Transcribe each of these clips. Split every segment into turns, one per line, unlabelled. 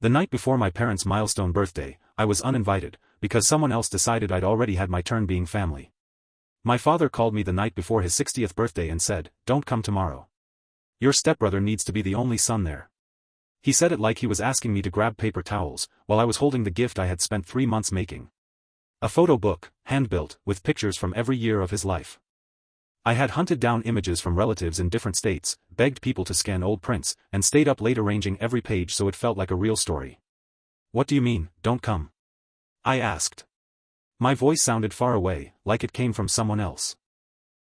The night before my parents' Milestone birthday, I was uninvited, because someone else decided I'd already had my turn being family. My father called me the night before his 60th birthday and said, "Don't come tomorrow. Your stepbrother needs to be the only son there." He said it like he was asking me to grab paper towels, while I was holding the gift I had spent 3 months making. A photo book, hand-built, with pictures from every year of his life. I had hunted down images from relatives in different states, begged people to scan old prints, and stayed up late arranging every page so it felt like a real story. "What do you mean, don't come?" I asked. My voice sounded far away, like it came from someone else.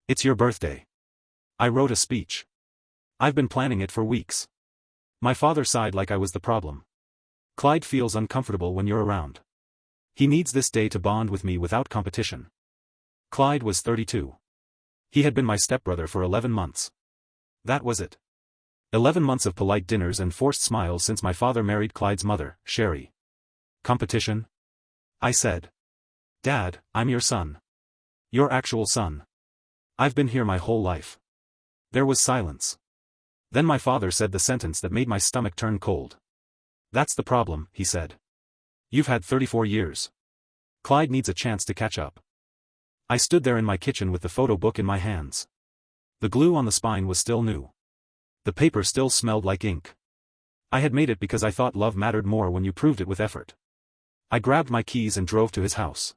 "It's your birthday." I wrote a speech. "I've been planning it for weeks." My father sighed like I was the problem. "Clyde feels uncomfortable when you're around. He needs this day to bond with me without competition." Clyde was 32. He had been my stepbrother for 11 months. That was it. 11 months of polite dinners and forced smiles since my father married Clyde's mother, Sherry. "Competition?" I said. "Dad, I'm your son. Your actual son. I've been here my whole life." There was silence. Then my father said the sentence that made my stomach turn cold. "That's the problem," he said. "You've had 34 years. Clyde needs a chance to catch up." I stood there in my kitchen with the photo book in my hands. The glue on the spine was still new. The paper still smelled like ink. I had made it because I thought love mattered more when you proved it with effort. I grabbed my keys and drove to his house.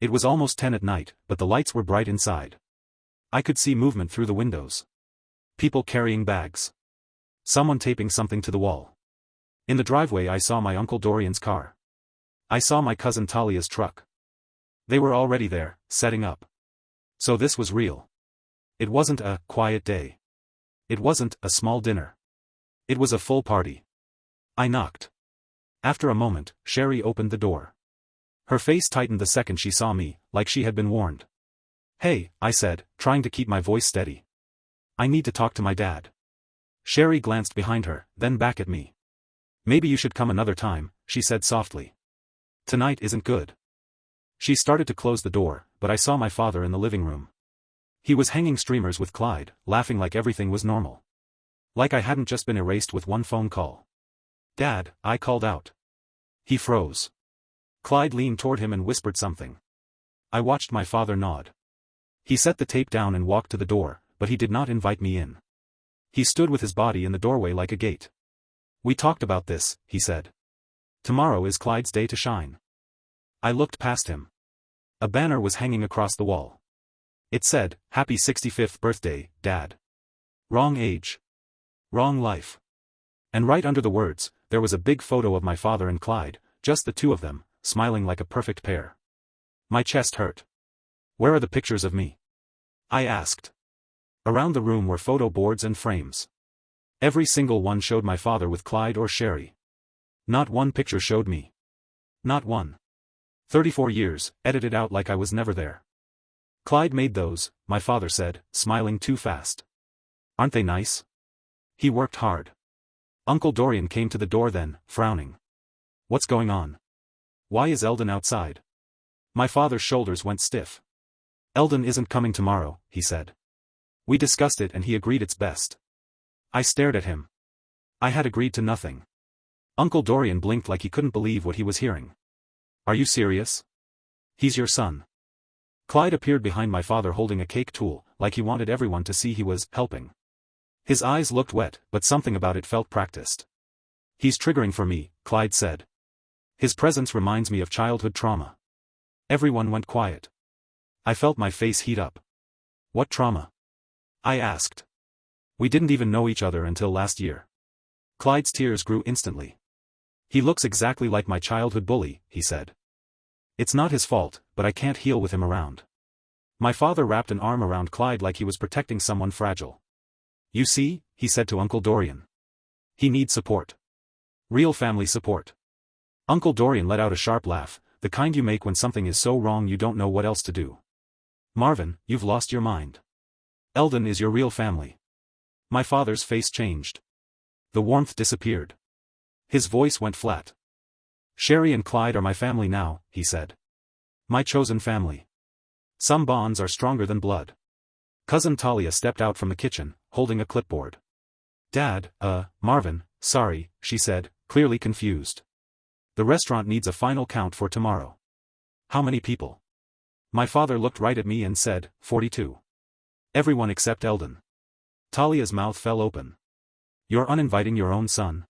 It was almost 10 at night, but the lights were bright inside. I could see movement through the windows. People carrying bags. Someone taping something to the wall. In the driveway I saw my Uncle Dorian's car. I saw my cousin Talia's truck. They were already there, setting up. So this was real. It wasn't a quiet day. It wasn't a small dinner. It was a full party. I knocked. After a moment, Sherry opened the door. Her face tightened the second she saw me, like she had been warned. "Hey," I said, trying to keep my voice steady. "I need to talk to my dad." Sherry glanced behind her, then back at me. "Maybe you should come another time," she said softly. "Tonight isn't good." She started to close the door, but I saw my father in the living room. He was hanging streamers with Clyde, laughing like everything was normal. Like I hadn't just been erased with one phone call. "Dad," I called out. He froze. Clyde leaned toward him and whispered something. I watched my father nod. He set the tape down and walked to the door, but he did not invite me in. He stood with his body in the doorway like a gate. "We talked about this," he said. "Tomorrow is Clyde's day to shine." I looked past him. A banner was hanging across the wall. It said, "Happy 65th birthday, Dad. Wrong age. Wrong life." And right under the words, there was a big photo of my father and Clyde, just the two of them, smiling like a perfect pair. My chest hurt. "Where are the pictures of me?" I asked. Around the room were photo boards and frames. Every single one showed my father with Clyde or Sherry. Not one picture showed me. Not one. 34 years, edited out like I was never there. "Clyde made those," my father said, smiling too fast. "Aren't they nice? He worked hard." Uncle Dorian came to the door then, frowning. "What's going on? Why is Eldon outside?" My father's shoulders went stiff. "Eldon isn't coming tomorrow," he said. "We discussed it and he agreed it's best." I stared at him. I had agreed to nothing. Uncle Dorian blinked like he couldn't believe what he was hearing. "Are you serious? He's your son." Clyde appeared behind my father holding a cake tool, like he wanted everyone to see he was helping. His eyes looked wet, but something about it felt practiced. "He's triggering for me," Clyde said. "His presence reminds me of childhood trauma." Everyone went quiet. I felt my face heat up. "What trauma?" I asked. "We didn't even know each other until last year." Clyde's tears grew instantly. "He looks exactly like my childhood bully," he said. "It's not his fault, but I can't heal with him around." My father wrapped an arm around Clyde like he was protecting someone fragile. "You see," he said to Uncle Dorian. "He needs support. Real family support." Uncle Dorian let out a sharp laugh, the kind you make when something is so wrong you don't know what else to do. "Marvin, you've lost your mind. Eldon is your real family." My father's face changed. The warmth disappeared. His voice went flat. "Sherry and Clyde are my family now," he said. "My chosen family. Some bonds are stronger than blood." Cousin Talia stepped out from the kitchen, holding a clipboard. "Dad, Marvin, sorry," she said, clearly confused. The restaurant needs a final count for tomorrow. How many people? My father looked right at me and said, 42. Everyone except Eldon. Talia's mouth fell open. You're uninviting your own son?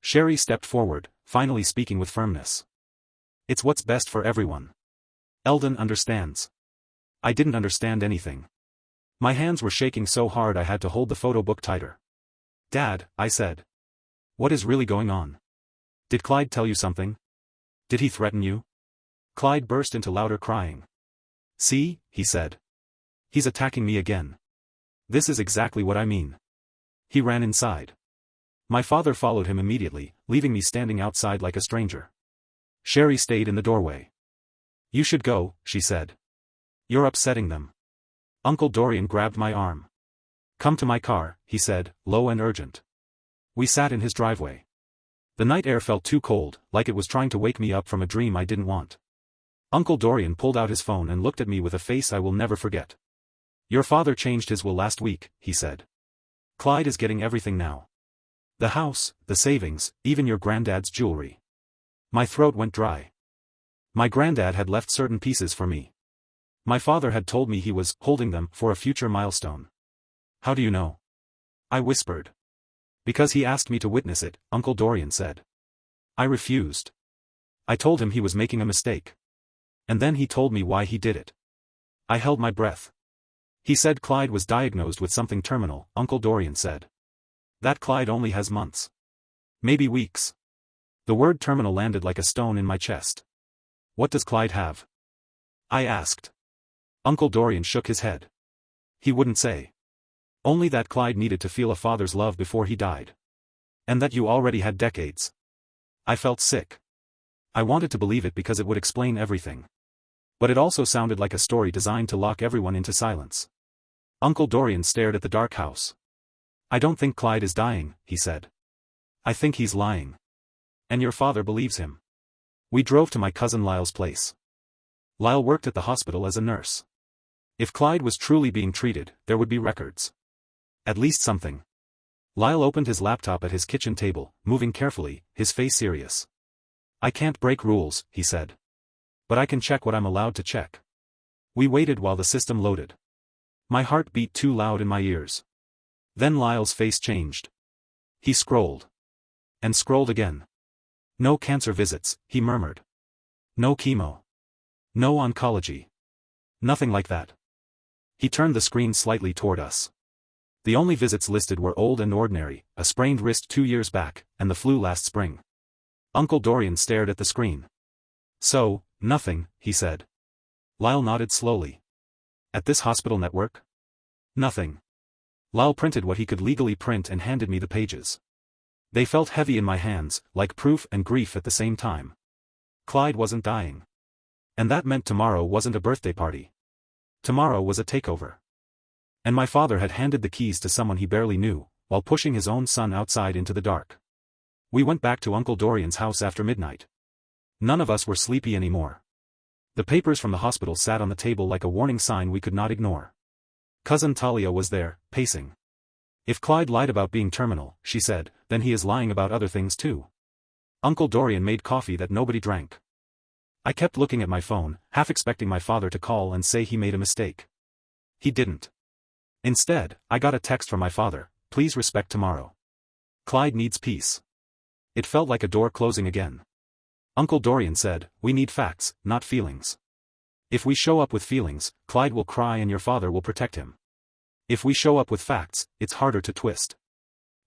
Sherry stepped forward, finally speaking with firmness. It's what's best for everyone. Eldon understands. I didn't understand anything. My hands were shaking so hard I had to hold the photo book tighter. Dad, I said. What is really going on? Did Clyde tell you something? Did he threaten you? Clyde burst into louder crying. See, he said. He's attacking me again. This is exactly what I mean. He ran inside. My father followed him immediately, leaving me standing outside like a stranger. Sherry stayed in the doorway. You should go, she said. You're upsetting them. Uncle Dorian grabbed my arm. Come to my car, he said, low and urgent. We sat in his driveway. The night air felt too cold, like it was trying to wake me up from a dream I didn't want. Uncle Dorian pulled out his phone and looked at me with a face I will never forget. Your father changed his will last week, he said. Clyde is getting everything now. The house, the savings, even your granddad's jewelry. My throat went dry. My granddad had left certain pieces for me. My father had told me he was holding them for a future milestone. How do you know? I whispered. Because he asked me to witness it, Uncle Dorian said. I refused. I told him he was making a mistake. And then he told me why he did it. I held my breath. He said Clyde was diagnosed with something terminal, Uncle Dorian said. That Clyde only has months. Maybe weeks. The word terminal landed like a stone in my chest. What does Clyde have? I asked. Uncle Dorian shook his head. He wouldn't say. Only that Clyde needed to feel a father's love before he died. And that you already had decades. I felt sick. I wanted to believe it because it would explain everything. But it also sounded like a story designed to lock everyone into silence. Uncle Dorian stared at the dark house. I don't think Clyde is dying, he said. I think he's lying. And your father believes him. We drove to my cousin Lyle's place. Lyle worked at the hospital as a nurse. If Clyde was truly being treated, there would be records. At least something. Lyle opened his laptop at his kitchen table, moving carefully, his face serious. I can't break rules, he said. But I can check what I'm allowed to check. We waited while the system loaded. My heart beat too loud in my ears. Then Lyle's face changed. He scrolled. And scrolled again. No cancer visits, he murmured. No chemo. No oncology. Nothing like that. He turned the screen slightly toward us. The only visits listed were old and ordinary, a sprained wrist 2 years back, and the flu last spring. Uncle Dorian stared at the screen. So, nothing, he said. Lyle nodded slowly. At this hospital network? Nothing. Lyle printed what he could legally print and handed me the pages. They felt heavy in my hands, like proof and grief at the same time. Clyde wasn't dying. And that meant tomorrow wasn't a birthday party. Tomorrow was a takeover. And my father had handed the keys to someone he barely knew, while pushing his own son outside into the dark. We went back to Uncle Dorian's house after midnight. None of us were sleepy anymore. The papers from the hospital sat on the table like a warning sign we could not ignore. Cousin Talia was there, pacing. If Clyde lied about being terminal, she said, then he is lying about other things too. Uncle Dorian made coffee that nobody drank. I kept looking at my phone, half expecting my father to call and say he made a mistake. He didn't. Instead, I got a text from my father, please respect tomorrow. Clyde needs peace. It felt like a door closing again. Uncle Dorian said, we need facts, not feelings. If we show up with feelings, Clyde will cry and your father will protect him. If we show up with facts, it's harder to twist.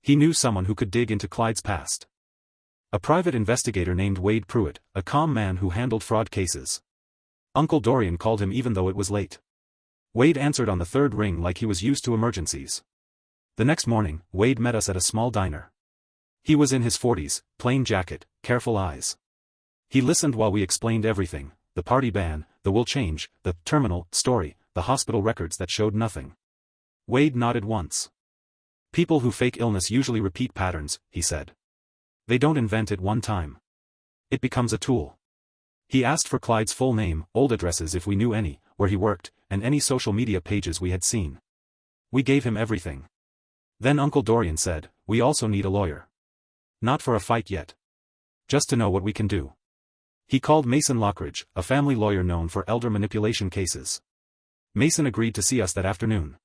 He knew someone who could dig into Clyde's past. A private investigator named Wade Pruitt, a calm man who handled fraud cases. Uncle Dorian called him even though it was late. Wade answered on the third ring like he was used to emergencies. The next morning, Wade met us at a small diner. He was in his 40s, plain jacket, careful eyes. He listened while we explained everything, the party ban, the will change, the terminal story, the hospital records that showed nothing. Wade nodded once. People who fake illness usually repeat patterns, he said. They don't invent it one time. It becomes a tool. He asked for Clyde's full name, old addresses if we knew any, where he worked, and any social media pages we had seen. We gave him everything. Then Uncle Dorian said, we also need a lawyer. Not for a fight yet. Just to know what we can do. He called Mason Lockridge, a family lawyer known for elder manipulation cases. Mason agreed to see us that afternoon.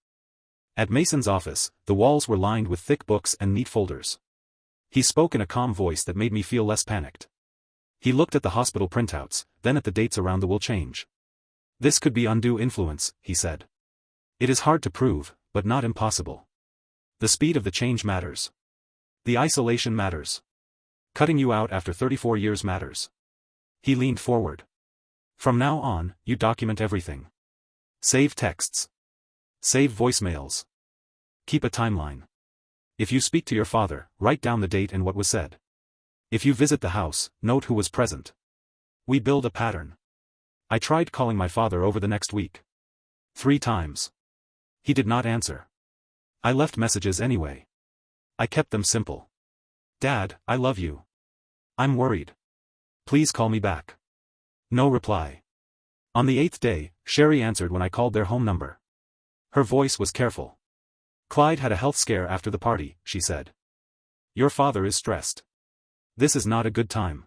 At Mason's office, the walls were lined with thick books and neat folders. He spoke in a calm voice that made me feel less panicked. He looked at the hospital printouts, then at the dates around the will change. This could be undue influence, he said. It is hard to prove, but not impossible. The speed of the change matters. The isolation matters. Cutting you out after 34 years matters. He leaned forward. From now on, you document everything. Save texts. Save voicemails. Keep a timeline. If you speak to your father, write down the date and what was said. If you visit the house, note who was present. We build a pattern. I tried calling my father over the next week. 3 times. He did not answer. I left messages anyway. I kept them simple. Dad, I love you. I'm worried. Please call me back. No reply. On the 8th day, Sherry answered when I called their home number. Her voice was careful. Clyde had a health scare after the party, she said. Your father is stressed. This is not a good time.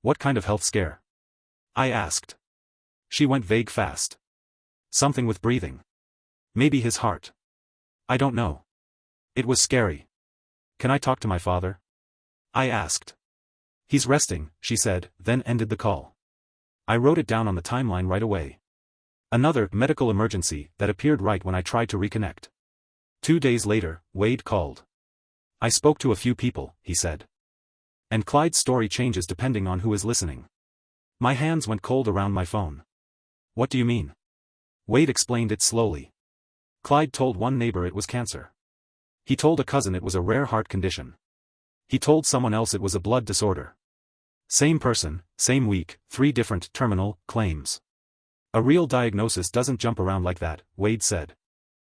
What kind of health scare? I asked. She went vague fast. Something with breathing. Maybe his heart. I don't know. It was scary. Can I talk to my father? I asked. He's resting, she said, then ended the call. I wrote it down on the timeline right away. Another medical emergency that appeared right when I tried to reconnect. 2 days later, Wade called. I spoke to a few people, he said. And Clyde's story changes depending on who is listening. My hands went cold around my phone. What do you mean? Wade explained it slowly. Clyde told one neighbor it was cancer. He told a cousin it was a rare heart condition. He told someone else it was a blood disorder. Same person, same week, 3 different terminal claims. A real diagnosis doesn't jump around like that, Wade said.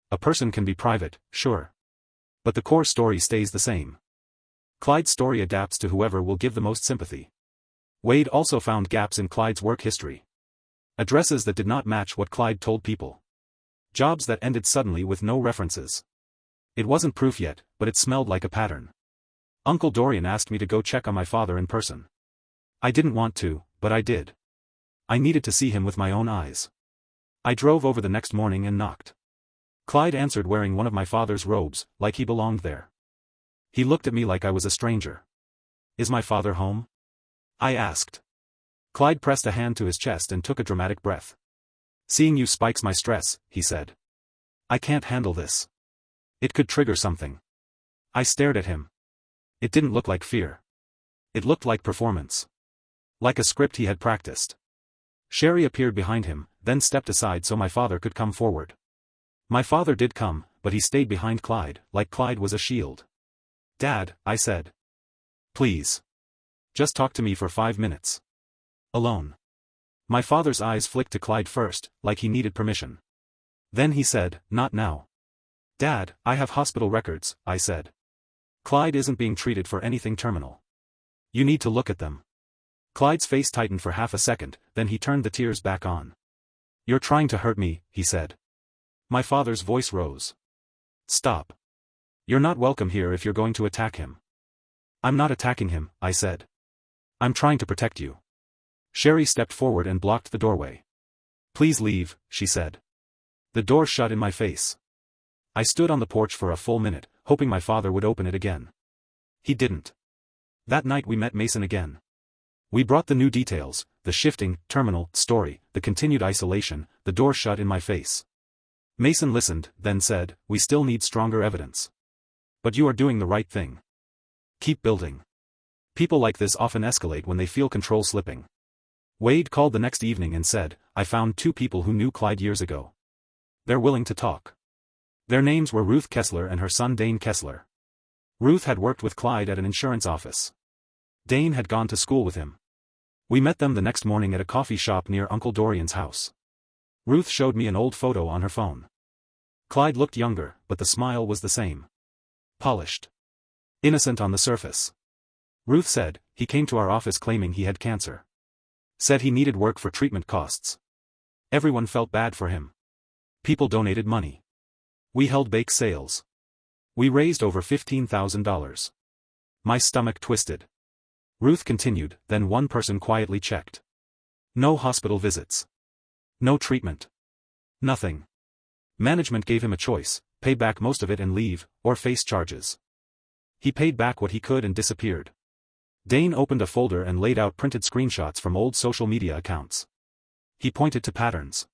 A person can be private, sure. But the core story stays the same. Clyde's story adapts to whoever will give the most sympathy. Wade also found gaps in Clyde's work history. Addresses that did not match what Clyde told people. Jobs that ended suddenly with no references. It wasn't proof yet, but it smelled like a pattern. Uncle Dorian asked me to go check on my father in person. I didn't want to, but I did. I needed to see him with my own eyes. I drove over the next morning and knocked. Clyde answered wearing one of my father's robes, like he belonged there. He looked at me like I was a stranger. Is my father home? I asked. Clyde pressed a hand to his chest and took a dramatic breath. Seeing you spikes my stress, he said. I can't handle this. It could trigger something. I stared at him. It didn't look like fear. It looked like performance. Like a script he had practiced. Sherry appeared behind him, then stepped aside so my father could come forward. My father did come, but he stayed behind Clyde, like Clyde was a shield. Dad, I said. Please. Just talk to me for 5 minutes. Alone. My father's eyes flicked to Clyde first, like he needed permission. Then he said, not now. Dad, I have hospital records, I said. Clyde isn't being treated for anything terminal. You need to look at them. Clyde's face tightened for half a second, then he turned the tears back on. You're trying to hurt me, he said. My father's voice rose. Stop. You're not welcome here if you're going to attack him. I'm not attacking him, I said. I'm trying to protect you. Sherry stepped forward and blocked the doorway. Please leave, she said. The door shut in my face. I stood on the porch for a full minute, hoping my father would open it again. He didn't. That night we met Mason again. We brought the new details, the shifting, terminal, story, the continued isolation, the door shut in my face. Mason listened, then said, we still need stronger evidence. But you are doing the right thing. Keep building. People like this often escalate when they feel control slipping. Wade called the next evening and said, I found 2 people who knew Clyde years ago. They're willing to talk. Their names were Ruth Kessler and her son Dane Kessler. Ruth had worked with Clyde at an insurance office. Dane had gone to school with him. We met them the next morning at a coffee shop near Uncle Dorian's house. Ruth showed me an old photo on her phone. Clyde looked younger, but the smile was the same. Polished. Innocent on the surface. Ruth said, he came to our office claiming he had cancer. Said he needed work for treatment costs. Everyone felt bad for him. People donated money. We held bake sales. We raised over $15,000. My stomach twisted. Ruth continued, then one person quietly checked. No hospital visits. No treatment. Nothing. Management gave him a choice, pay back most of it and leave, or face charges. He paid back what he could and disappeared. Dane opened a folder and laid out printed screenshots from old social media accounts. He pointed to patterns.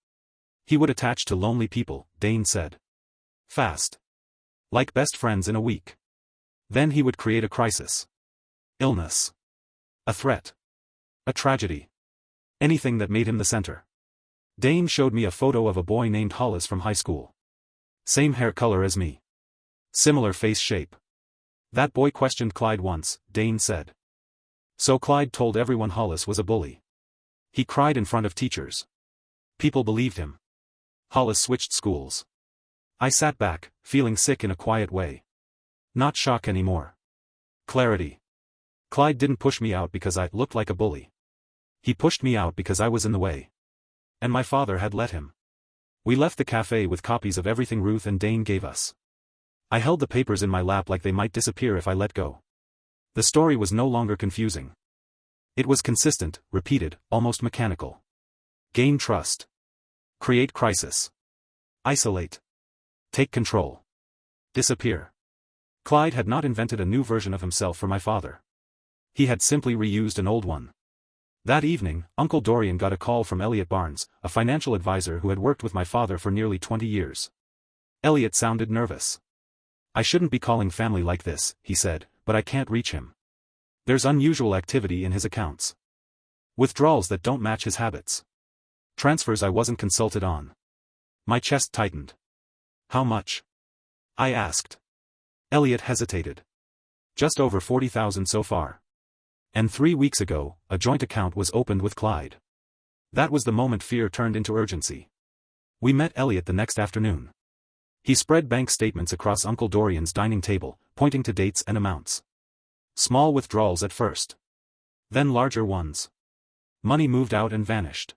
He would attach to lonely people, Dane said. Fast. Like best friends in a week. Then he would create a crisis. Illness. A threat. A tragedy. Anything that made him the center. Dane showed me a photo of a boy named Hollis from high school. Same hair color as me. Similar face shape. That boy questioned Clyde once, Dane said. So Clyde told everyone Hollis was a bully. He cried in front of teachers. People believed him. Hollis switched schools. I sat back, feeling sick in a quiet way. Not shock anymore. Clarity. Clyde didn't push me out because I looked like a bully. He pushed me out because I was in the way. And my father had let him. We left the cafe with copies of everything Ruth and Dane gave us. I held the papers in my lap like they might disappear if I let go. The story was no longer confusing. It was consistent, repeated, almost mechanical. Gain trust. Create crisis. Isolate. Take control. Disappear. Clyde had not invented a new version of himself for my father. He had simply reused an old one. That evening, Uncle Dorian got a call from Elliot Barnes, a financial advisor who had worked with my father for nearly 20 years. Elliot sounded nervous. I shouldn't be calling family like this, he said, but I can't reach him. There's unusual activity in his accounts. Withdrawals that don't match his habits. Transfers I wasn't consulted on. My chest tightened. How much? I asked. Elliot hesitated. Just over 40,000 so far. And 3 weeks ago, a joint account was opened with Clyde. That was the moment fear turned into urgency. We met Elliot the next afternoon. He spread bank statements across Uncle Dorian's dining table, pointing to dates and amounts. Small withdrawals at first. Then larger ones. Money moved out and vanished.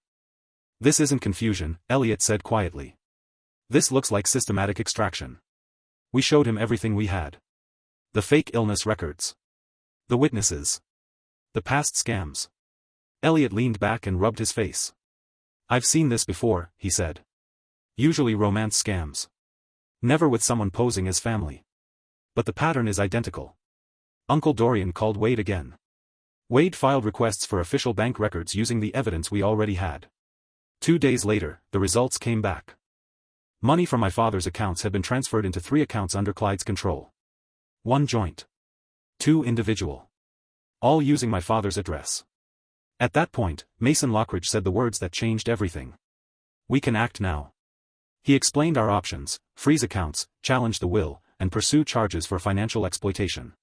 This isn't confusion, Elliot said quietly. This looks like systematic extraction. We showed him everything we had. The fake illness records. The witnesses. The past scams. Elliot leaned back and rubbed his face. I've seen this before, he said. Usually romance scams. Never with someone posing as family. But the pattern is identical. Uncle Dorian called Wade again. Wade filed requests for official bank records using the evidence we already had. 2 days later, the results came back. Money from my father's accounts had been transferred into 3 accounts under Clyde's control. 1 joint. 2 individual. All using my father's address. At that point, Mason Lockridge said the words that changed everything. We can act now. He explained our options: freeze accounts, challenge the will, and pursue charges for financial exploitation.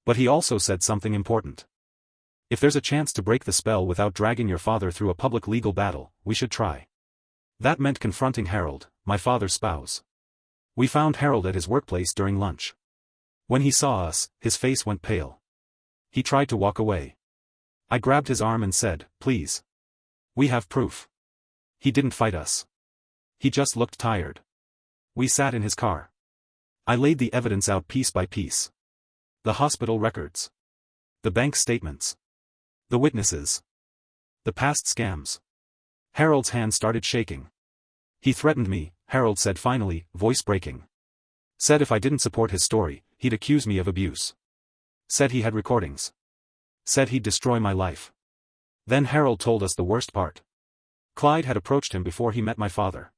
But he also said something important. If there's a chance to break the spell without dragging your father through a public legal battle, we should try. That meant confronting Harold, my father's spouse. We found Harold at his workplace during lunch. When he saw us, his face went pale. He tried to walk away. I grabbed his arm and said, please. We have proof. He didn't fight us. He just looked tired. We sat in his car. I laid the evidence out piece by piece. The hospital records. The bank statements. The witnesses. The past scams. Harold's hand started shaking. He threatened me, Harold said finally, voice breaking. Said if I didn't support his story, he'd accuse me of abuse. Said he had recordings. Said he'd destroy my life. Then Harold told us the worst part. Clyde had approached him before he met my father.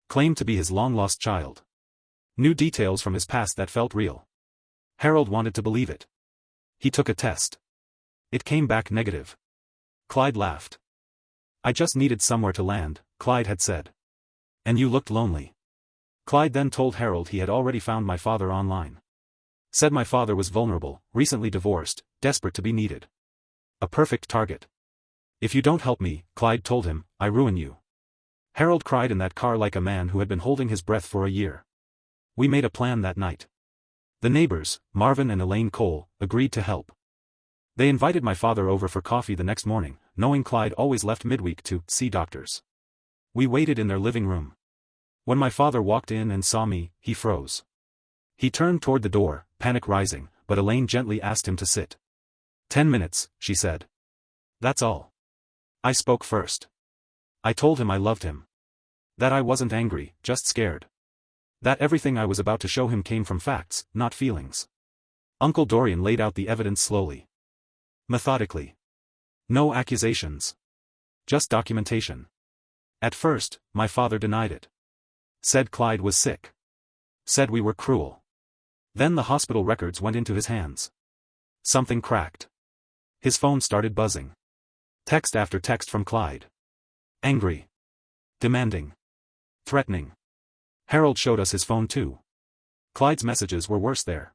Claimed to be his long-lost child. New details from his past that felt real. Harold wanted to believe it. He took a test. It came back negative. Clyde laughed. I just needed somewhere to land, Clyde had said. And you looked lonely. Clyde then told Harold he had already found my father online. Said my father was vulnerable, recently divorced, desperate to be needed. A perfect target. If you don't help me, Clyde told him, I ruin you. Harold cried in that car like a man who had been holding his breath for a year. We made a plan that night. The neighbors, Marvin and Elaine Cole, agreed to help. They invited my father over for coffee the next morning, knowing Clyde always left midweek to see doctors. We waited in their living room. When my father walked in and saw me, he froze. He turned toward the door, panic rising, but Elaine gently asked him to sit. 10 minutes, she said. That's all. I spoke first. I told him I loved him. That I wasn't angry, just scared. That everything I was about to show him came from facts, not feelings. Uncle Dorian laid out the evidence slowly. Methodically. No accusations. Just documentation. At first, my father denied it. Said Clyde was sick. Said we were cruel. Then the hospital records went into his hands. Something cracked. His phone started buzzing. Text after text from Clyde. Angry. Demanding. Threatening. Harold showed us his phone too. Clyde's messages were worse there.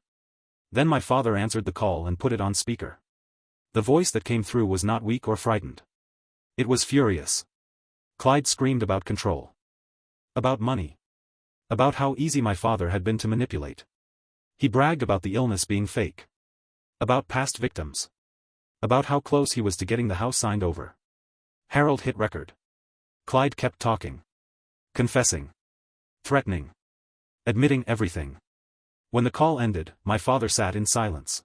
Then my father answered the call and put it on speaker. The voice that came through was not weak or frightened. It was furious. Clyde screamed about control. About money. About how easy my father had been to manipulate. He bragged about the illness being fake. About past victims. About how close he was to getting the house signed over. Harold hit record. Clyde kept talking. Confessing. Threatening. Admitting everything. When the call ended, my father sat in silence.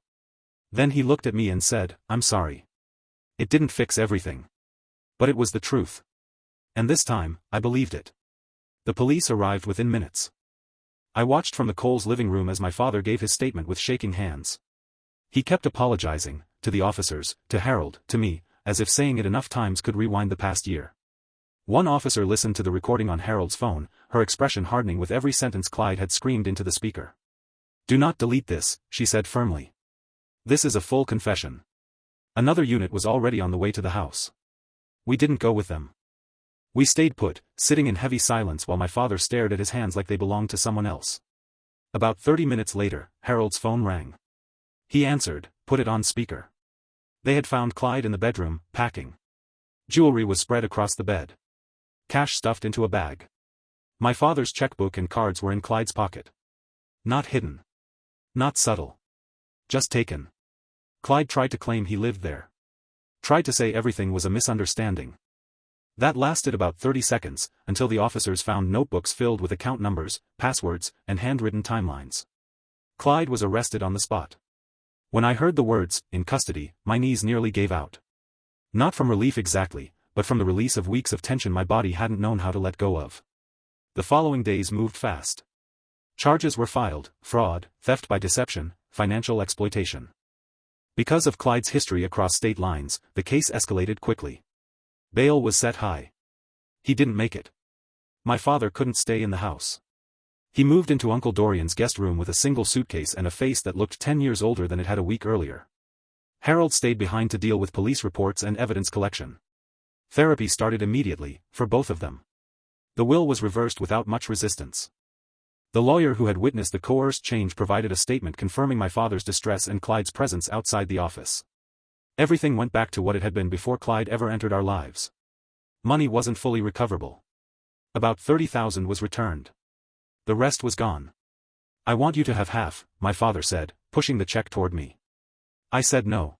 Then he looked at me and said, "I'm sorry. It didn't fix everything. But it was the truth. And this time, I believed it." The police arrived within minutes. I watched from the Coles living room as my father gave his statement with shaking hands. He kept apologizing, to the officers, to Harold, to me, as if saying it enough times could rewind the past year. One officer listened to the recording on Harold's phone, her expression hardening with every sentence Clyde had screamed into the speaker. "Do not delete this," she said firmly. "This is a full confession." Another unit was already on the way to the house. We didn't go with them. We stayed put, sitting in heavy silence while my father stared at his hands like they belonged to someone else. About 30 minutes later, Harold's phone rang. He answered, put it on speaker. They had found Clyde in the bedroom, packing. Jewelry was spread across the bed. Cash stuffed into a bag. My father's checkbook and cards were in Clyde's pocket. Not hidden. Not subtle. Just taken. Clyde tried to claim he lived there. Tried to say everything was a misunderstanding. That lasted about 30 seconds, until the officers found notebooks filled with account numbers, passwords, and handwritten timelines. Clyde was arrested on the spot. When I heard the words, "in custody," my knees nearly gave out. Not from relief exactly, but from the release of weeks of tension my body hadn't known how to let go of. The following days moved fast. Charges were filed: fraud, theft by deception, financial exploitation. Because of Clyde's history across state lines, the case escalated quickly. Bail was set high. He didn't make it. My father couldn't stay in the house. He moved into Uncle Dorian's guest room with a single suitcase and a face that looked 10 years older than it had a week earlier. Harold stayed behind to deal with police reports and evidence collection. Therapy started immediately, for both of them. The will was reversed without much resistance. The lawyer who had witnessed the coerced change provided a statement confirming my father's distress and Clyde's presence outside the office. Everything went back to what it had been before Clyde ever entered our lives. Money wasn't fully recoverable. About $30,000 was returned. The rest was gone. "I want you to have half," my father said, pushing the check toward me. I said no.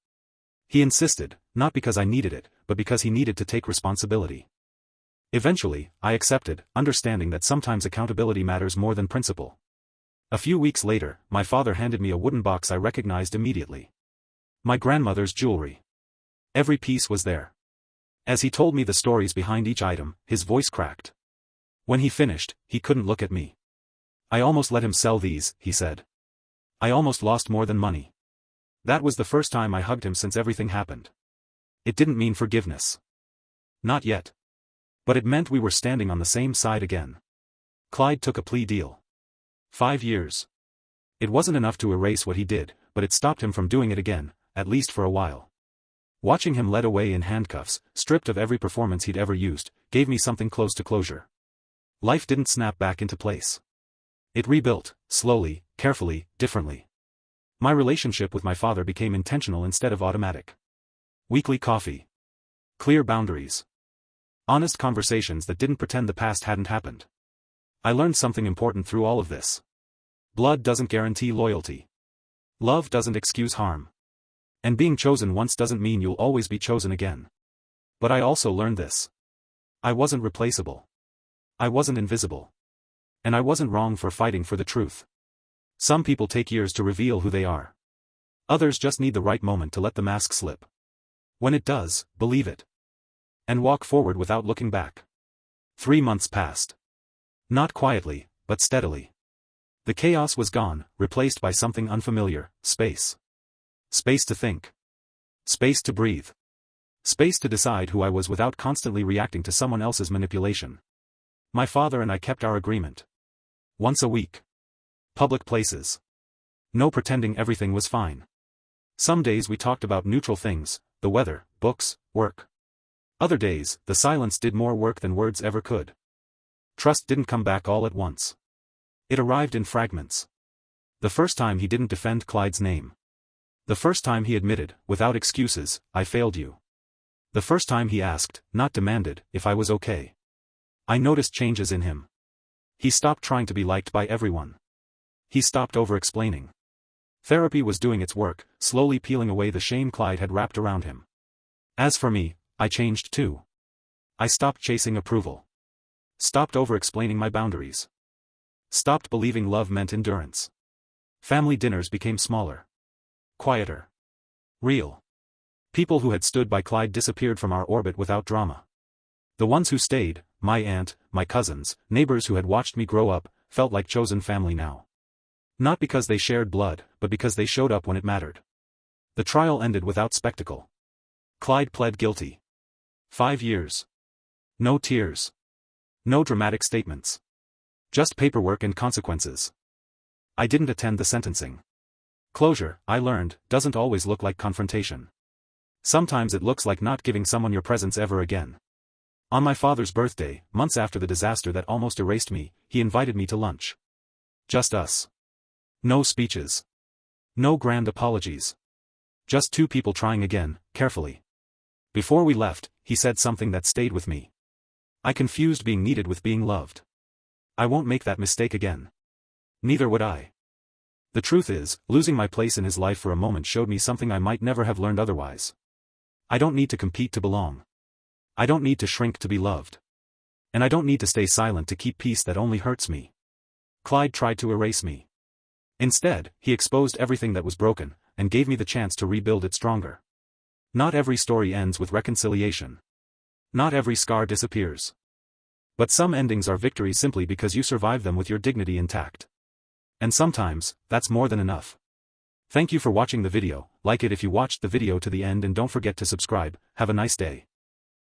He insisted, not because I needed it, but because he needed to take responsibility. Eventually, I accepted, understanding that sometimes accountability matters more than principle. A few weeks later, my father handed me a wooden box I recognized immediately. My grandmother's jewelry. Every piece was there. As he told me the stories behind each item, his voice cracked. When he finished, he couldn't look at me. "I almost let him sell these," he said. "I almost lost more than money." That was the first time I hugged him since everything happened. It didn't mean forgiveness. Not yet. But it meant we were standing on the same side again. Clyde took a plea deal. 5 years. It wasn't enough to erase what he did, but it stopped him from doing it again, at least for a while. Watching him led away in handcuffs, stripped of every performance he'd ever used, gave me something close to closure. Life didn't snap back into place. It rebuilt, slowly, carefully, differently. My relationship with my father became intentional instead of automatic. Weekly coffee. Clear boundaries. Honest conversations that didn't pretend the past hadn't happened. I learned something important through all of this. Blood doesn't guarantee loyalty. Love doesn't excuse harm. And being chosen once doesn't mean you'll always be chosen again. But I also learned this. I wasn't replaceable. I wasn't invisible. And I wasn't wrong for fighting for the truth. Some people take years to reveal who they are. Others just need the right moment to let the mask slip. When it does, believe it. And walk forward without looking back. 3 months passed. Not quietly, but steadily. The chaos was gone, replaced by something unfamiliar: space. Space to think. Space to breathe. Space to decide who I was without constantly reacting to someone else's manipulation. My father and I kept our agreement. Once a week. Public places. No pretending everything was fine. Some days we talked about neutral things: the weather, books, work. Other days, the silence did more work than words ever could. Trust didn't come back all at once. It arrived in fragments. The first time he didn't defend Clyde's name. The first time he admitted, without excuses, "I failed you." The first time he asked, not demanded, if I was okay. I noticed changes in him. He stopped trying to be liked by everyone. He stopped over-explaining. Therapy was doing its work, slowly peeling away the shame Clyde had wrapped around him. As for me, I changed too. I stopped chasing approval. Stopped over-explaining my boundaries. Stopped believing love meant endurance. Family dinners became smaller. Quieter. Real. People who had stood by Clyde disappeared from our orbit without drama. The ones who stayed, my aunt, my cousins, neighbors who had watched me grow up, felt like chosen family now. Not because they shared blood, but because they showed up when it mattered. The trial ended without spectacle. Clyde pled guilty. 5 years. No tears. No dramatic statements. Just paperwork and consequences. I didn't attend the sentencing. Closure, I learned, doesn't always look like confrontation. Sometimes it looks like not giving someone your presence ever again. On my father's birthday, months after the disaster that almost erased me, he invited me to lunch. Just us. No speeches. No grand apologies. Just 2 people trying again, carefully. Before we left, he said something that stayed with me. I confused being needed with being loved. I won't make that mistake again. Neither would I. The truth is, losing my place in his life for a moment showed me something I might never have learned otherwise. I don't need to compete to belong. I don't need to shrink to be loved. And I don't need to stay silent to keep peace that only hurts me. Clyde tried to erase me. Instead, he exposed everything that was broken, and gave me the chance to rebuild it stronger. Not every story ends with reconciliation. Not every scar disappears. But some endings are victories simply because you survive them with your dignity intact. And sometimes, that's more than enough. Thank you for watching the video. Like it if you watched the video to the end and don't forget to subscribe. Have a nice day.